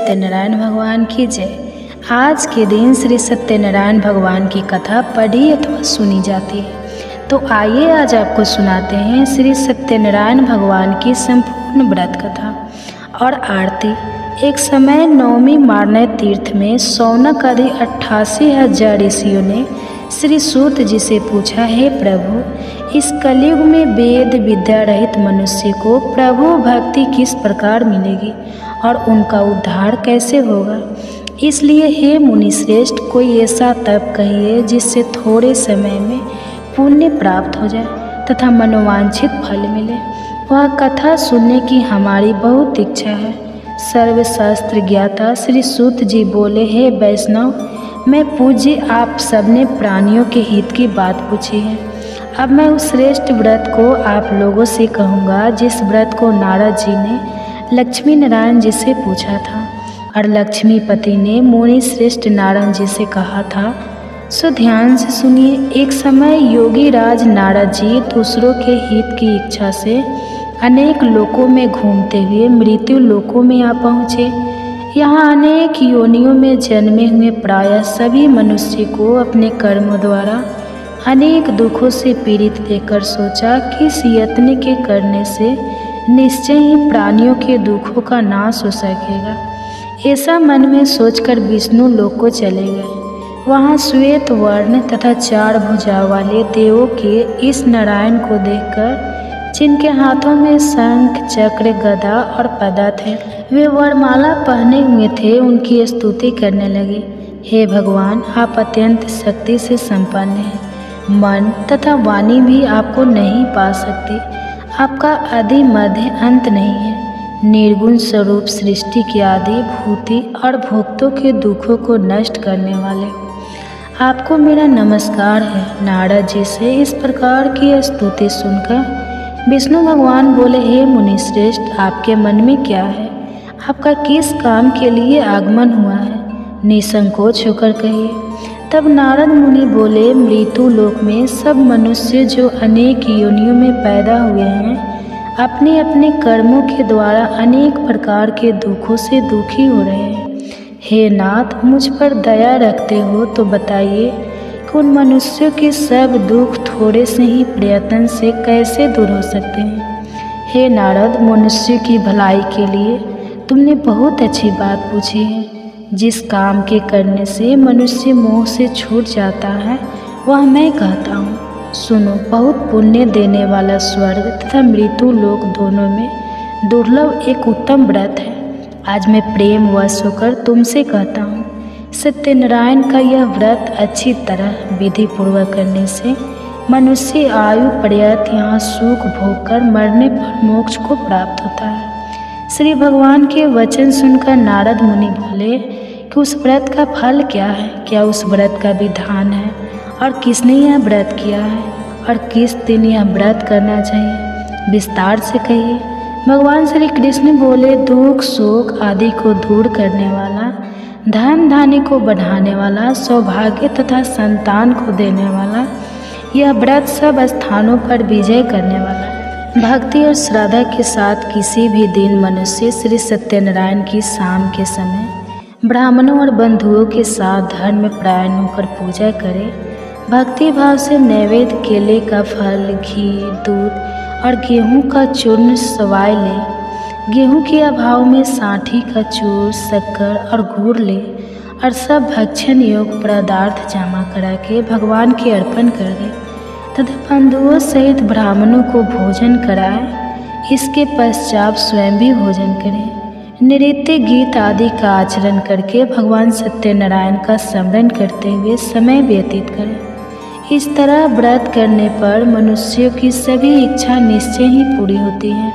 सत्यनारायण भगवान की जय। आज के दिन श्री सत्यनारायण भगवान की कथा पढ़ी अथवा सुनी जाती है। तो आइए आज आपको सुनाते हैं श्री सत्यनारायण भगवान की संपूर्ण व्रत कथा और आरती। एक समय नवमी मारण्य तीर्थ में शौनक आदि 88,000 ऋषियों ने श्री सूत जी से पूछा, हे प्रभु, इस कलयुग में वेद विद्या रहित मनुष्य को प्रभु भक्ति किस प्रकार मिलेगी और उनका उद्धार कैसे होगा। इसलिए हे मुनि श्रेष्ठ, कोई ऐसा तप कहिए जिससे थोड़े समय में पुण्य प्राप्त हो जाए तथा मनोवांछित फल मिले। वह कथा सुनने की हमारी बहुत इच्छा है। सर्वशास्त्र ज्ञाता श्री सूत जी बोले, हे वैष्णव, मैं पूज्य आप सबने प्राणियों के हित की बात पूछी है। अब मैं उस श्रेष्ठ व्रत को आप लोगों से कहूँगा जिस व्रत को नारद जी ने लक्ष्मी नारायण जी से पूछा था और लक्ष्मीपति ने मुनि श्रेष्ठ नारद जी से कहा था। सो ध्यान से सुनिए। एक समय योगी राज नारद जी दूसरों के हित की इच्छा से अनेक लोकों में घूमते हुए मृत्यु लोकों में आ पहुँचे। यहाँ अनेक योनियों में जन्मे हुए प्रायः सभी मनुष्य को अपने कर्मों द्वारा अनेक दुखों से पीड़ित देखकर सोचा कि इस यत्न के करने से निश्चय ही प्राणियों के दुखों का नाश हो सकेगा। ऐसा मन में सोचकर विष्णु लोक को चले गए। वहाँ श्वेत वर्ण तथा 4 भुजा वाले देवों के इस नारायण को देखकर, जिनके हाथों में शंख चक्र गदा और पदा थे, वे वरमाला पहने हुए थे, उनकी स्तुति करने लगे। हे भगवान, आप अत्यंत शक्ति से संपन्न हैं। मन तथा वाणी भी आपको नहीं पा सकती। आपका आदि मध्य अंत नहीं है। निर्गुण स्वरूप सृष्टि की आदि भूति और भोक्तों के दुखों को नष्ट करने वाले आपको मेरा नमस्कार है। नारद जी से इस प्रकार की स्तुति सुनकर विष्णु भगवान बोले, हे मुनि श्रेष्ठ, आपके मन में क्या है? आपका किस काम के लिए आगमन हुआ है? निसंकोच होकर कहिए। तब नारद मुनि बोले, मृत्यु लोक में सब मनुष्य जो अनेक योनियों में पैदा हुए हैं, अपने अपने कर्मों के द्वारा अनेक प्रकार के दुखों से दुखी हो रहे हैं। हे नाथ, मुझ पर दया रखते हो तो बताइए कि उन मनुष्यों के सब दुख थोड़े से ही प्रयत्न से कैसे दूर हो सकते हैं। हे नारद, मनुष्य की भलाई के लिए तुमने बहुत अच्छी बात पूछी है। जिस काम के करने से मनुष्य मोह से छूट जाता है वह मैं कहता हूँ। सुनो, बहुत पुण्य देने वाला स्वर्ग तथा मृत्यु लोक दोनों में दुर्लभ एक उत्तम व्रत है। आज मैं प्रेम वश होकर तुमसे कहता हूँ, सत्यनारायण का यह व्रत अच्छी तरह विधि पूर्वक करने से मनुष्य आयु पर्यंत यहाँ सुख भोग कर मरने पर मोक्ष को प्राप्त होता है। श्री भगवान के वचन सुनकर नारद मुनि बोले कि उस व्रत का फल क्या है? क्या उस व्रत का विधान है और किसने यह व्रत किया है और किस दिन यह व्रत करना चाहिए? विस्तार से कहिए। भगवान श्री कृष्ण बोले, दुख शोक आदि को दूर करने वाला, धन धान्य को बढ़ाने वाला, सौभाग्य तथा संतान को देने वाला, यह व्रत सब स्थानों पर विजय करने वाला। भक्ति और श्रद्धा के साथ किसी भी दिन मनुष्य श्री सत्यनारायण की शाम के समय ब्राह्मणों और बंधुओं के साथ धर्म में परायण होकर पूजा करे। भक्ति भाव से नैवेद्य केले का फल, घी, दूध और गेहूं का चूर्ण सवाय ले। गेहूं के अभाव में सांठी का चूर, शक्कर और गुड़ ले और सब भक्षण योग पदार्थ जमा करा के भगवान के अर्पण कर दे तथा बंधुओं सहित ब्राह्मणों को भोजन कराए। इसके पश्चात स्वयं भी भोजन करें। नृत्य गीत आदि का आचरण करके भगवान सत्यनारायण का स्मरण करते हुए समय व्यतीत करें। इस तरह व्रत करने पर मनुष्यों की सभी इच्छा निश्चय ही पूरी होती है।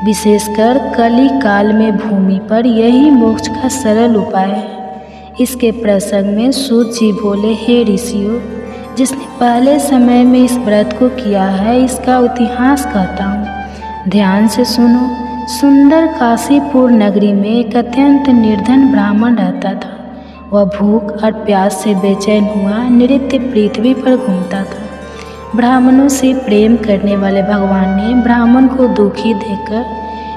विशेषकर कली काल में भूमि पर यही मोक्ष का सरल उपाय है। इसके प्रसंग में सूत जी बोले, हे ऋषियों, जिसने पहले समय में इस व्रत को किया है इसका इतिहास कहता हूँ। ध्यान से सुनो। सुंदर काशीपुर नगरी में एक अत्यंत निर्धन ब्राह्मण रहता था। वह भूख और प्यास से बेचैन हुआ नित्य पृथ्वी पर घूमता था। ब्राह्मणों से प्रेम करने वाले भगवान ने ब्राह्मण को दुखी देखकर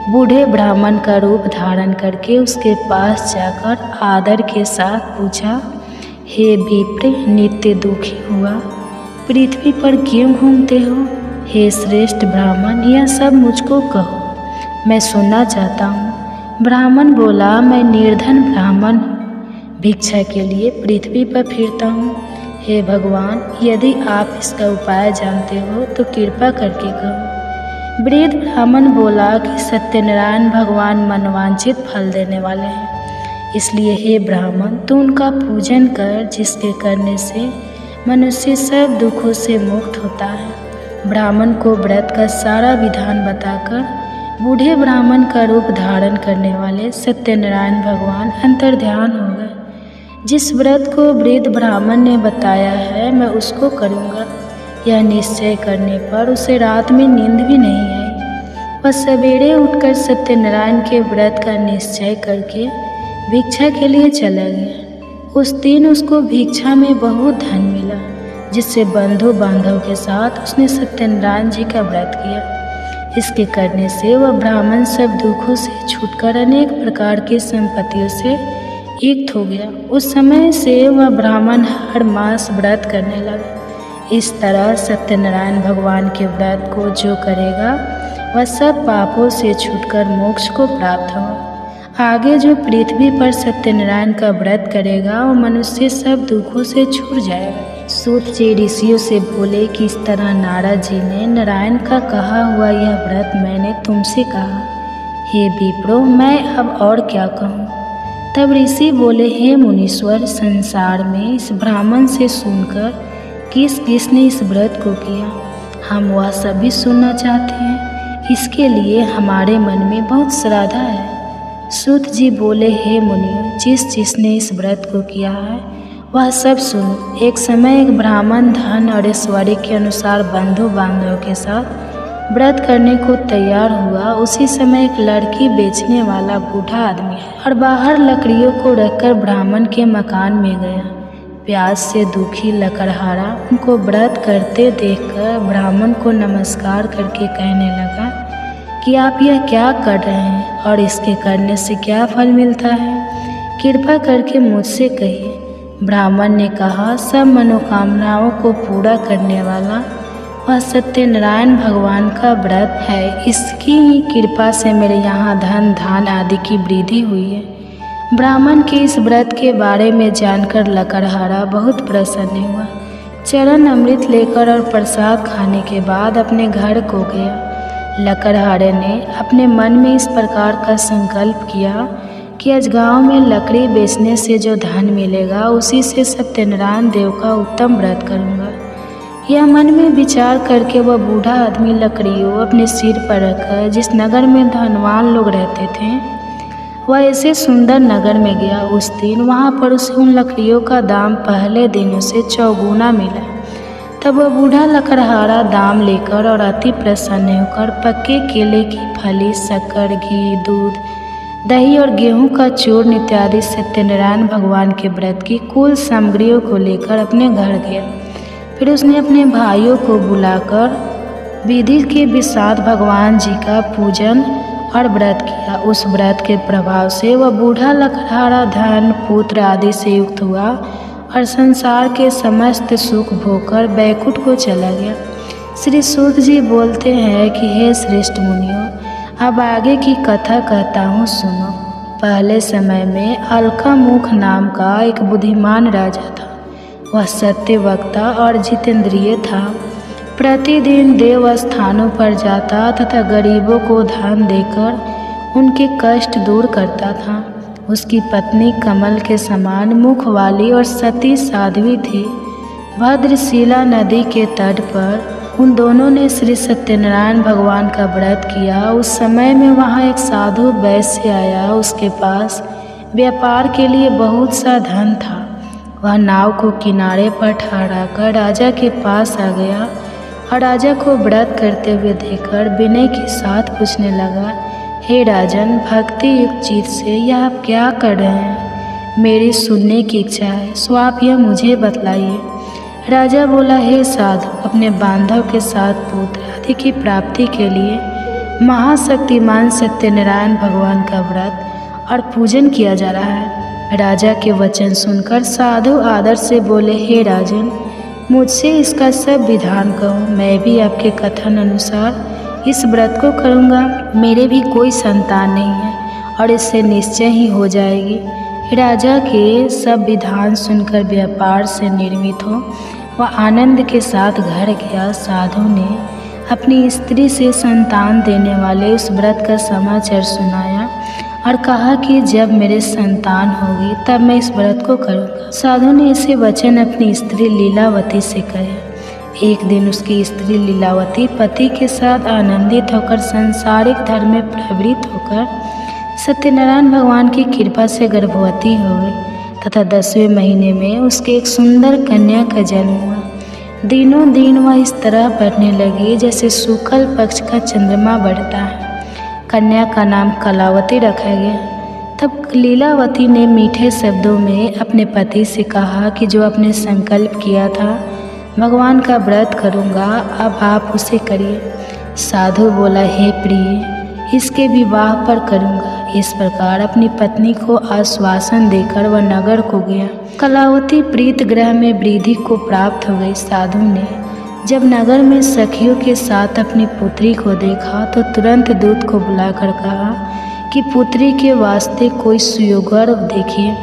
बूढ़े ब्राह्मण का रूप धारण करके उसके पास जाकर आदर के साथ पूछा, हे विप्र, नित्य दुखी हुआ पृथ्वी पर क्यों घूमते हो? हे श्रेष्ठ ब्राह्मण, यह सब मुझको कहो, मैं सुनना चाहता हूँ। ब्राह्मण बोला, मैं निर्धन ब्राह्मण हूँ, भिक्षा के लिए पृथ्वी पर फिरता हूँ। हे भगवान, यदि आप इसका उपाय जानते हो तो कृपा करके कहो। वृद्ध ब्राह्मण बोला कि सत्यनारायण भगवान मनवांछित फल देने वाले हैं, इसलिए हे ब्राह्मण, तू उनका पूजन कर, जिसके करने से मनुष्य सब दुखों से मुक्त होता है। ब्राह्मण को व्रत का सारा विधान बताकर बूढ़े ब्राह्मण का रूप धारण करने वाले सत्यनारायण भगवान अंतर्ध्यान हो गए। जिस व्रत को वृद्ध ब्राह्मण ने बताया है, मैं उसको करूँगा। यह निश्चय करने पर उसे रात में नींद भी नहीं आई। वह सवेरे उठकर सत्यनारायण के व्रत का निश्चय करके भिक्षा के लिए चला गया। उस दिन उसको भिक्षा में बहुत धन मिला, जिससे बंधु बांधव के साथ उसने सत्यनारायण जी का व्रत किया। इसके करने से वह ब्राह्मण सब दुखों से छूटकर अनेक प्रकार की संपत्तियों से युक्त हो गया। उस समय से वह ब्राह्मण हर मास व्रत करने लगा। इस तरह सत्यनारायण भगवान के व्रत को जो करेगा वह सब पापों से छूटकर मोक्ष को प्राप्त होगा। आगे जो पृथ्वी पर सत्यनारायण का व्रत करेगा वो मनुष्य सब दुखों से छूट जाएगा। सूत जी ऋषियों से बोले कि इस तरह नारद जी ने नारायण का कहा हुआ यह व्रत मैंने तुमसे कहा। हे विप्रो, मैं अब और क्या कहूँ? तब ऋषि बोले, हे मुनीश्वर, संसार में इस ब्राह्मण से सुनकर किस किसने इस व्रत को किया, हम वह सभी सुनना चाहते हैं। इसके लिए हमारे मन में बहुत श्रद्धा है। सूत जी बोले, हे मुनियों, जिसने इस व्रत को किया है वह सब सुनो। एक समय एक ब्राह्मण धन और ऐश्वर्य के अनुसार बंधु बांधव के साथ व्रत करने को तैयार हुआ। उसी समय एक लड़की बेचने वाला बूढ़ा आदमी और बाहर लकड़ियों को रखकर ब्राह्मण के मकान में गया। प्यास से दुखी लकड़हारा उनको व्रत करते देखकर ब्राह्मण को नमस्कार करके कहने लगा कि आप यह क्या कर रहे हैं और इसके करने से क्या फल मिलता है, कृपा करके मुझसे कहिए। ब्राह्मण ने कहा, सब मनोकामनाओं को पूरा करने वाला वह सत्यनारायण भगवान का व्रत है। इसकी ही कृपा से मेरे यहाँ धन धान आदि की वृद्धि हुई है। ब्राह्मण के इस व्रत के बारे में जानकर लकड़हारा बहुत प्रसन्न हुआ। चरण अमृत लेकर और प्रसाद खाने के बाद अपने घर को गया। लकड़हारे ने अपने मन में इस प्रकार का संकल्प किया कि आज गांव में लकड़ी बेचने से जो धन मिलेगा उसी से सत्यनारायण देव का उत्तम व्रत करूंगा। यह मन में विचार करके वह बूढ़ा आदमी लकड़ियों अपने सिर पर रखकर जिस नगर में धनवान लोग रहते थे वह ऐसे सुंदर नगर में गया। उस दिन वहाँ पर उसे उन लकड़ियों का दाम पहले दिनों से चौगुना मिला। तब वह बूढ़ा लकड़हारा दाम लेकर और अति प्रसन्न होकर पक्के केले की फली, शक्कर, घी, दूध, दही और गेहूं का चूर्ण इत्यादि सत्यनारायण भगवान के व्रत की कुल सामग्रियों को लेकर अपने घर गया। फिर उसने अपने भाइयों को बुलाकर विधि के साथ भगवान जी का पूजन और व्रत किया। उस व्रत के प्रभाव से वह बूढ़ा लकड़हारा धन पुत्र आदि से युक्त हुआ और संसार के समस्त सुख भोगकर बैकुंठ को चला गया। श्री सूत जी बोलते हैं कि हे श्रेष्ठ मुनियों, अब आगे की कथा कहता हूँ, सुनो। पहले समय में अलकामुख नाम का एक बुद्धिमान राजा था। वह सत्य वक्ता और जितेंद्रिय था। प्रतिदिन देव स्थानों पर जाता तथा गरीबों को धन देकर उनके कष्ट दूर करता था। उसकी पत्नी कमल के समान मुख वाली और सती साध्वी थी। भद्रशिला नदी के तट पर उन दोनों ने श्री सत्यनारायण भगवान का व्रत किया। उस समय में वहाँ एक साधु वैश्य आया। उसके पास व्यापार के लिए बहुत सा धन था। वह नाव को किनारे पर ठहराकर राजा के पास आ गया और राजा को व्रत करते हुए देखकर विनय के साथ पूछने लगा, हे राजन, भक्ति युक्त चित्त से यह आप क्या कर रहे हैं? मेरी सुनने की इच्छा है, सो आप यह मुझे बतलाइए। राजा बोला, हे साधु, अपने बांधव के साथ पुत्र आदि की प्राप्ति के लिए महाशक्तिमान सत्यनारायण भगवान का व्रत और पूजन किया जा रहा है। राजा के वचन सुनकर साधु आदर से बोले, हे राजन, मुझसे इसका सब विधान कहो, मैं भी आपके कथन अनुसार इस व्रत को करूँगा। मेरे भी कोई संतान नहीं है और इससे निश्चय ही हो जाएगी। राजा के सब विधान सुनकर व्यापार से निर्मित हो वह आनंद के साथ घर गया। साधु ने अपनी स्त्री से संतान देने वाले उस व्रत का समाचार सुनाया और कहा कि जब मेरे संतान होगी तब मैं इस व्रत को करूँगा। साधु ने ऐसे वचन अपनी स्त्री लीलावती से कहे। एक दिन उसकी स्त्री लीलावती पति के साथ आनंदित होकर सांसारिक धर्म में प्रवृत्त होकर सत्यनारायण भगवान की कृपा से गर्भवती हो गई तथा 10वें महीने में उसके एक सुंदर कन्या का जन्म हुआ। दिनों दिन वह इस तरह बढ़ने लगी जैसे शुक्ल पक्ष का चंद्रमा बढ़ता है। कन्या का नाम कलावती रखा गया। तब लीलावती ने मीठे शब्दों में अपने पति से कहा कि जो आपने संकल्प किया था भगवान का व्रत करूँगा, अब आप उसे करिए। साधु बोला, हे प्रिय, इसके विवाह पर करूँगा। इस प्रकार अपनी पत्नी को आश्वासन देकर वह नगर को गया। कलावती प्रीत ग्रह में वृद्धि को प्राप्त हो गई। साधु ने जब नगर में सखियों के साथ अपनी पुत्री को देखा तो तुरंत दूत को बुलाकर कहा कि पुत्री के वास्ते कोई सुयोग्य देखिए।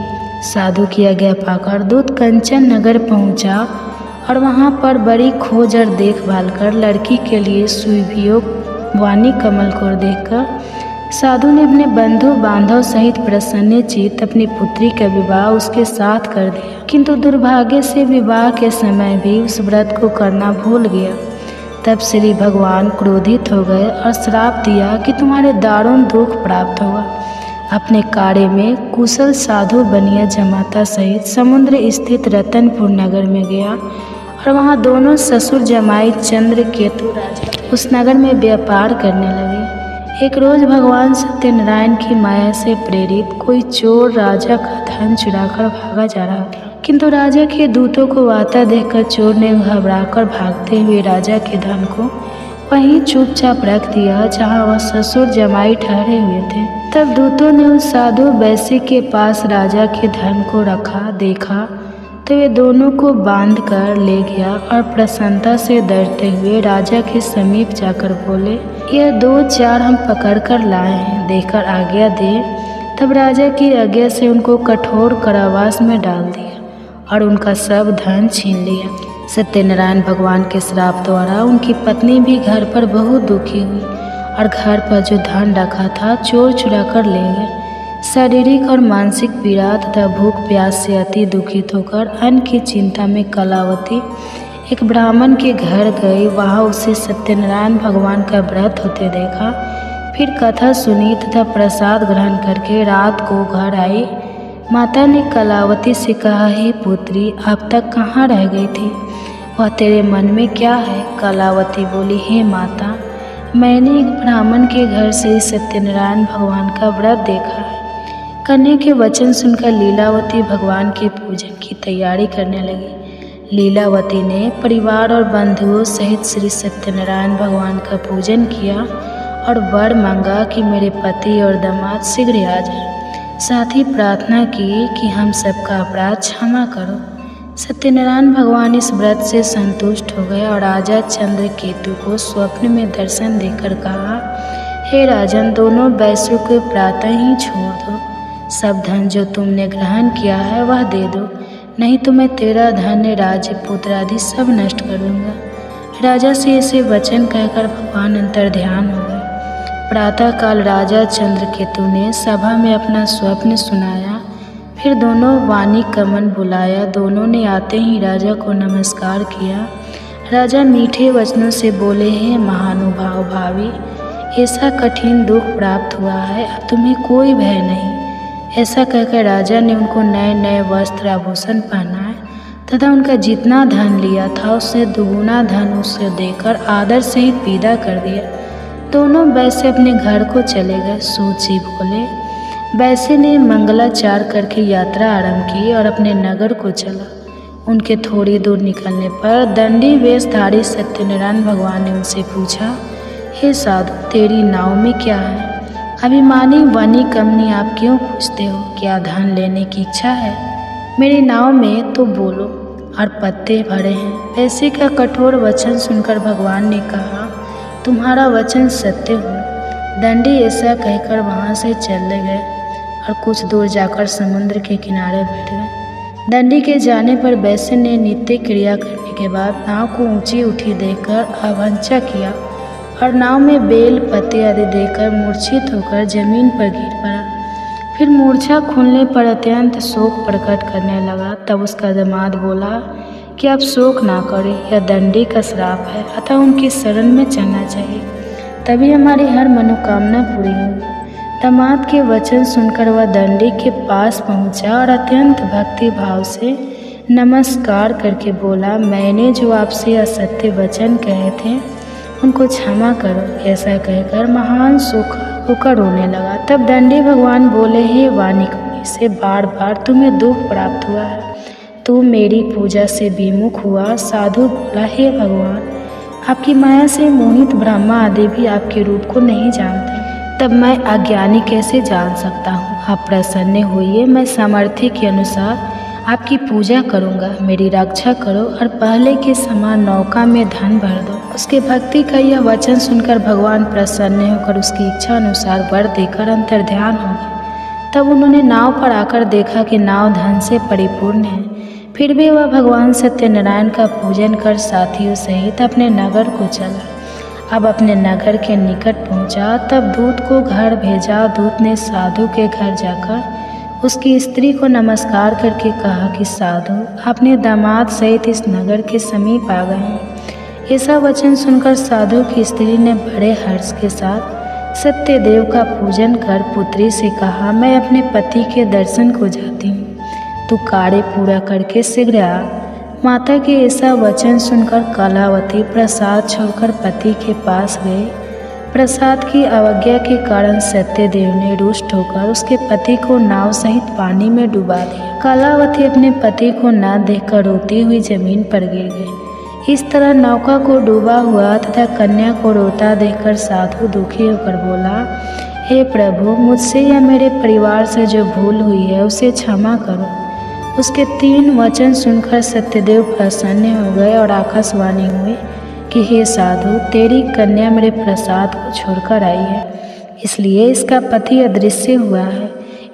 साधु की आज्ञा पाकर दूत कंचन नगर पहुंचा और वहां पर बड़ी खोज और देखभाल कर लड़की के लिए सुयोग्य वाणी कमल को देखकर साधु ने अपने बंधु बांधव सहित प्रसन्नचित्त अपनी पुत्री का विवाह उसके साथ कर दिया। किंतु दुर्भाग्य से विवाह के समय भी उस व्रत को करना भूल गया। तब श्री भगवान क्रोधित हो गए और श्राप दिया कि तुम्हारे दारुण दुख प्राप्त होगा। अपने कार्य में कुशल साधु बनिया जमाता सहित समुद्र स्थित रतनपुर नगर में गया और वहाँ दोनों ससुर जमाई चंद्र केतु राजा उस नगर में व्यापार करने लगे। एक रोज भगवान सत्यनारायण की माया से प्रेरित कोई चोर राजा का धन चुराकर भागा जा रहा था, किंतु राजा के दूतों को आता देखकर चोर ने घबराकर भागते हुए राजा के धन को वहीं चुपचाप रख दिया जहां वह ससुर जमाई ठहरे हुए थे। तब दूतों ने उस साधु वैश्य के पास राजा के धन को रखा देखा तो वे दोनों को बांध कर ले गया और प्रसन्नता से डरते हुए राजा के समीप जाकर बोले, यह 2-4 हम पकड़ कर लाए हैं, देकर आज्ञा दे। तब राजा की आज्ञा से उनको कठोर कारावास में डाल दिया और उनका सब धन छीन लिया। सत्यनारायण भगवान के श्राप द्वारा उनकी पत्नी भी घर पर बहुत दुखी हुई और घर पर जो धन रखा था चोर चुरा कर ले गए। शारीरिक और मानसिक पीड़ा तथा भूख प्यास से अति दुखित होकर अन्न की चिंता में कलावती एक ब्राह्मण के घर गई। वहाँ उसे सत्यनारायण भगवान का व्रत होते देखा। फिर कथा सुनी तथा प्रसाद ग्रहण करके रात को घर आई। माता ने कलावती से कहा, हे पुत्री, अब तक कहाँ रह गई थी? वह तेरे मन में क्या है? कलावती बोली, हे माता, मैंने एक ब्राह्मण के घर से सत्यनारायण भगवान का व्रत देखा है। कन्या के वचन सुनकर लीलावती भगवान के पूजन की तैयारी करने लगी। लीलावती ने परिवार और बंधुओं सहित श्री सत्यनारायण भगवान का पूजन किया और वर मांगा कि मेरे पति और दामाद शीघ्र आ जाए। साथ ही प्रार्थना की कि हम सबका अपराध क्षमा करो। सत्यनारायण भगवान इस व्रत से संतुष्ट हो गए और राजा चंद्र केतु को स्वप्न में दर्शन देकर कहा, हे राजन, दोनों वैश्यों को प्रातः ही छोड़ दो। सब धन जो तुमने ग्रहण किया है वह दे दो, नहीं तो मैं तेरा धन, राज्य, पुत्र आदि सब नष्ट करूँगा। राजा से ऐसे वचन कहकर भगवान अंतर्ध्यान हो गए। प्रातःकाल राजा चंद्रकेतु ने सभा में अपना स्वप्न सुनाया। फिर दोनों वाणी कमन बुलाया। दोनों ने आते ही राजा को नमस्कार किया। राजा मीठे वचनों से बोले, हे महानुभाव भावी, ऐसा कठिन दुख प्राप्त हुआ है, अब तुम्हें कोई भय नहीं। ऐसा कहकर राजा ने उनको नए नए वस्त्र आभूषण पहनाए तथा उनका जितना धन लिया था उससे दुगुना धन उसे देकर आदर सहित विदा कर दिया। दोनों वैश्य अपने घर को चले गए। सूत जी बोले। वैश्य ने मंगलाचार करके यात्रा आरंभ की और अपने नगर को चला। उनके थोड़ी दूर निकलने पर दंडी वेशधारी सत्यनारायण भगवान ने उनसे पूछा, हे साधु, तेरी नाव में क्या है? अभिमानी वनी कमनी, आप क्यों पूछते हो? क्या धन लेने की इच्छा है? मेरी नाव में तो बोलो और पत्ते भरे हैं। पैसे का कठोर वचन सुनकर भगवान ने कहा, तुम्हारा वचन सत्य हो। दंडी ऐसा कहकर वहाँ से चले गए और कुछ दूर जाकर समुद्र के किनारे बैठ गए। दंडी के जाने पर वैश्य ने नित्य क्रिया करने के बाद नाव को ऊंची उठी देखकर अवंचा किया और नाव में बेल पत्ते आदि देकर मूर्छित होकर जमीन पर गिर पड़ा। फिर मूर्छा खुलने पर अत्यंत शोक प्रकट करने लगा। तब उसका दामाद बोला कि आप शोक ना करें, यह दंडी का श्राप है, अतः उनकी शरण में चलना चाहिए, तभी हमारी हर मनोकामना पूरी होगी। दामाद के वचन सुनकर वह दंडी के पास पहुंचा और अत्यंत भक्ति भाव से नमस्कार करके बोला, मैंने जो आपसे असत्य वचन कहे थे उनको क्षमा करो। ऐसा कहकर महान सुख होकर रोने लगा। तब दंडी भगवान बोले, हे वानिक, से बार बार तुम्हें दुख प्राप्त हुआ है, तू मेरी पूजा से विमुख हुआ। साधु बोला, हे भगवान, आपकी माया से मोहित ब्रह्मा आदि भी आपके रूप को नहीं जानते, तब मैं अज्ञानी कैसे जान सकता हूँ? आप प्रसन्न होइए, मैं सामर्थ्य के अनुसार आपकी पूजा करूँगा, मेरी रक्षा करो और पहले के समान नौका में धन भर दो। उसके भक्ति का यह वचन सुनकर भगवान प्रसन्न होकर उसकी इच्छा अनुसार वर देकर अंतर्ध्यान हो गए। तब उन्होंने नाव पर आकर देखा कि नाव धन से परिपूर्ण है। फिर भी वह भगवान सत्यनारायण का पूजन कर साथियों सहित अपने नगर को चला। अब अपने नगर के निकट पहुंचा, तब दूत को घर भेजा। दूत ने साधु के घर जाकर उसकी स्त्री को नमस्कार करके कहा कि साधु, अपने दामाद सहित इस नगर के समीप आ गए हैं। ऐसा वचन सुनकर साधु की स्त्री ने बड़े हर्ष के साथ सत्यदेव का पूजन कर पुत्री से कहा, मैं अपने पति के दर्शन को जाती हूँ, तू कार्य पूरा करके शीघ्र आ। माता के ऐसा वचन सुनकर कलावती प्रसाद छोड़कर पति के पास गई। प्रसाद की अवज्ञा के कारण सत्यदेव ने रुष्ट होकर उसके पति को नाव सहित पानी में डुबा दिया। कलावती अपने पति को न देखकर रोती हुई जमीन पर गिर गई। इस तरह नौका को डूबा हुआ तथा कन्या को रोता देखकर साधु दुखी होकर बोला, हे प्रभु, मुझसे या मेरे परिवार से जो भूल हुई है उसे क्षमा करो। उसके 3 वचन सुनकर सत्यदेव प्रसन्न हो गए और आकाशवाणी हुई कि हे साधु, तेरी कन्या मेरे प्रसाद को छोड़कर आई है, इसलिए इसका पति अदृश्य हुआ है।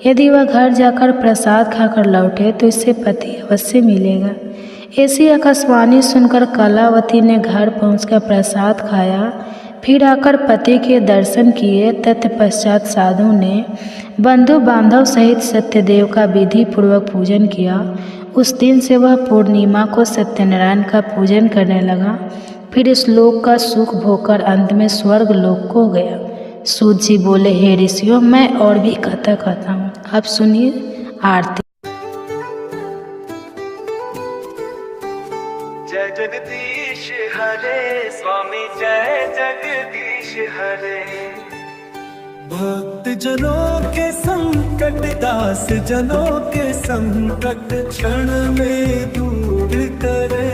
यदि वह घर जाकर प्रसाद खाकर लौटे तो इससे पति अवश्य मिलेगा। ऐसी आकाशवाणी सुनकर कलावती ने घर पहुंचकर प्रसाद खाया, फिर आकर पति के दर्शन किए। तत्पश्चात साधु ने बंधु बांधव सहित सत्यदेव का विधि पूर्वक पूजन किया। उस दिन से वह पूर्णिमा को सत्यनारायण का पूजन करने लगा। फिर इस लोक का सुख भोगकर अंत में स्वर्ग लोक को गया। सूत जी बोले, हे ऋषियों, मैं और भी कथा कहता हूँ, आप सुनिए आरती। जय जगदीश हरे स्वामी, जय जगदीश हरे। भक्त जनों के संकट, दास जनों के संकट क्षण में दूर करे।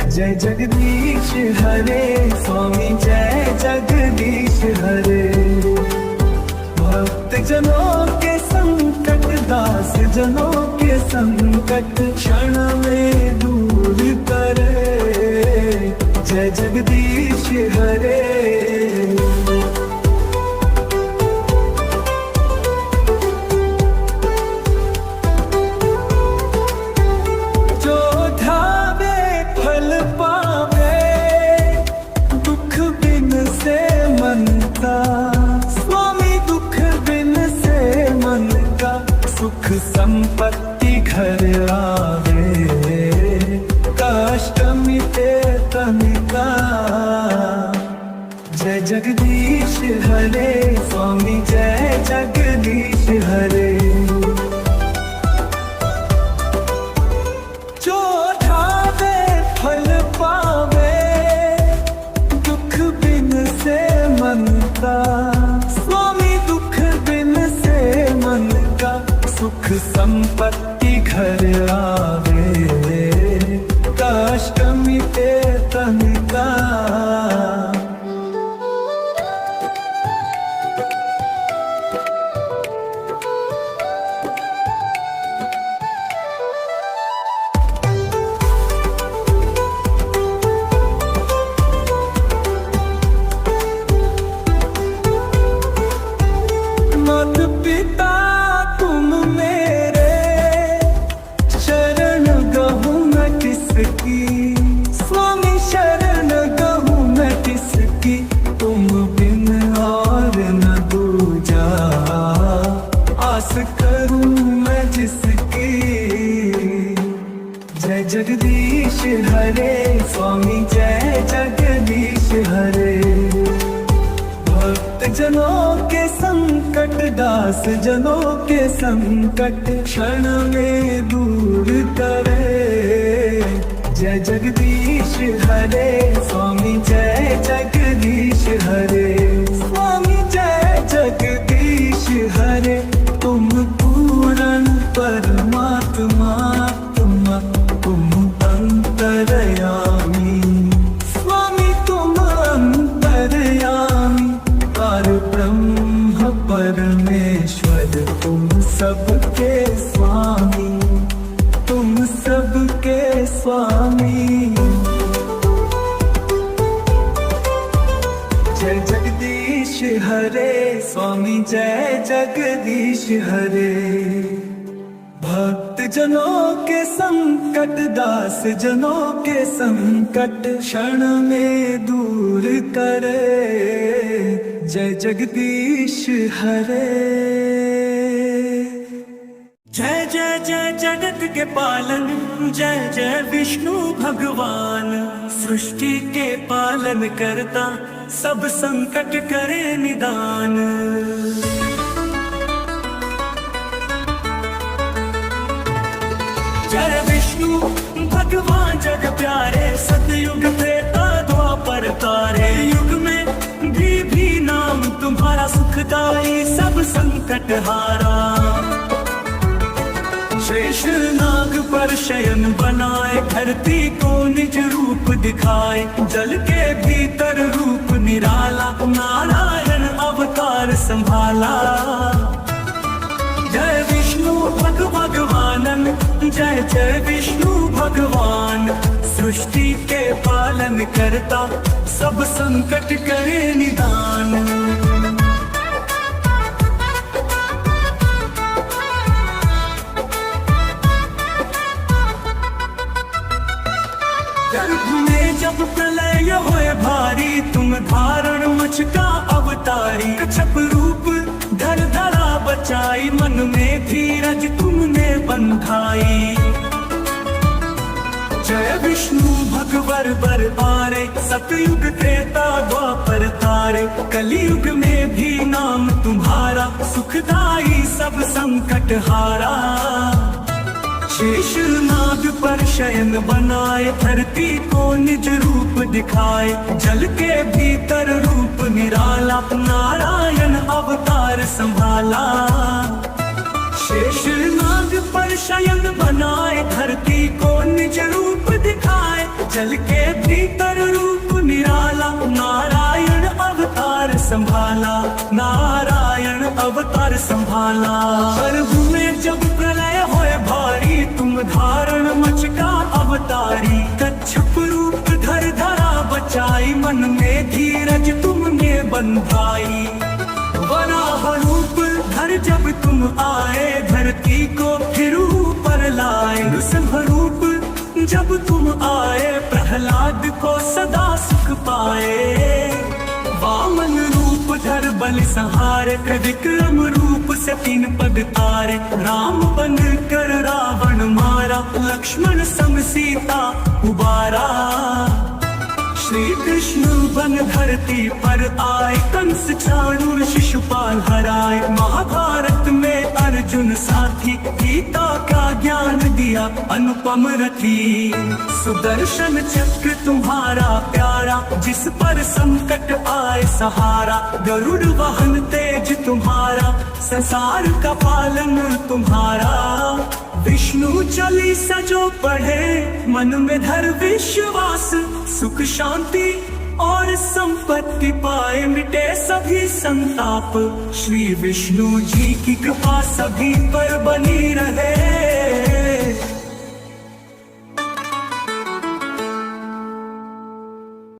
जय जगदीश हरे स्वामी, जय जगदीश हरे। भक्त जनों के संकट, दास जनों के संकट क्षण में दूर करे। जय जगदीश हरे। सुख संपत्ति घर आवे, कष्ट मिटे तन का। जय जगदीश हरे स्वामी, जय जगदीश हरे। जो ठावे फल पावे, दुख बिन से मन का। स्वामी दुख बिन से मन का, सुख संपत्ति घर आवे, कष्ट मिटे तन का। जिसकी। जय जगदीश हरे स्वामी जय जगदीश हरे। भक्त जनों के संकट दास जनों के संकट क्षण में दूर करे। जय जगदीश हरे स्वामी जय जगदीश हरे। स्वामी जय जगदीश हरे। तुम पूर्ण परमात्मा तुम अंतर्यामी। स्वामी तुम अंतर्यामी पर ब्रह्म परमेश्वर तुम सबके स्वामी तुम सबके स्वामी। जय जगदीश हरे स्वामी जय जगदीश हरे। भक्त जनों के संकट दास जनों के संकट क्षण में दूर करे। जय जगदीश हरे। जय जय जय जगत के पालन जय जय विष्णु भगवान। सृष्टि के पालन करता सब संकट करे निदान। जय विष्णु भगवान जग प्यारे। सतयुग त्रेता द्वापर तारे। युग में भी नाम तुम्हारा सुखदाई सब संकट हारा। शेष नाग पर शयन बनाए धरती को निज रूप दिखाए। जल के भीतर रूप निराला नारायण अवतार संभाला। जय विष्णु भगवानन जय जय विष्णु भगवान। सृष्टि के पालन करता सब संकट करे निदान। गर्भ में जब प्रलय होए भारी तुम धारण मच का अवतारी। कच्छप रूप धर धरा बचाई मन में धीरज तुमने बंधाई। जय विष्णु भगवर बर पारे। सतयुग त्रेता द्वापर तारे। कलयुग में भी नाम तुम्हारा सुखदाई सब संकट हारा। शेष नाग पर शयन बनाए धरती को निज रूप दिखाए। जल के भीतर रूप निराला नारायण अवतार संभाला। शेष नाग पर शयन बनाए धरती को निज रूप दिखाए। जल के भीतर रूप निराला नारायण अवतार संभाला नारायण अवतार संभाला। गर्भ में जब प्रलय होए भारी तुम धारण मच का अवतारी। कच्छप रूप धर धरा बचाई मन में धीरज तुमने बंधाई। वराह रूप धर जब तुम आए धरती को फिर ऊपर लाए। नृसिंह रूप जब तुम आए प्रहलाद को सदा सुख पाए। वामन रूप धर बल संहारे। विक्रम रूप से 3 पग तारे। राम बन कर रावण मारा। लक्ष्मण संग सीता उबारा। श्री कृष्ण बन धरती पर आए। कंस चाणूर शिशुपाल हराए। महाभारत में अर्जुन साथी गीता का ज्ञान दिया अनुपम रथी। सुदर्शन चक्र तुम्हारा प्यारा जिस पर संकट आए सहारा। गरुड़ वाहन तेज तुम्हारा संसार का पालन तुम्हारा। विष्णु चालीसा जो पढ़े मन में धर विश्वास। सुख शांति और संपत्ति पाए मिटे सभी संताप। श्री विष्णु जी की कृपा सभी पर बनी रहे।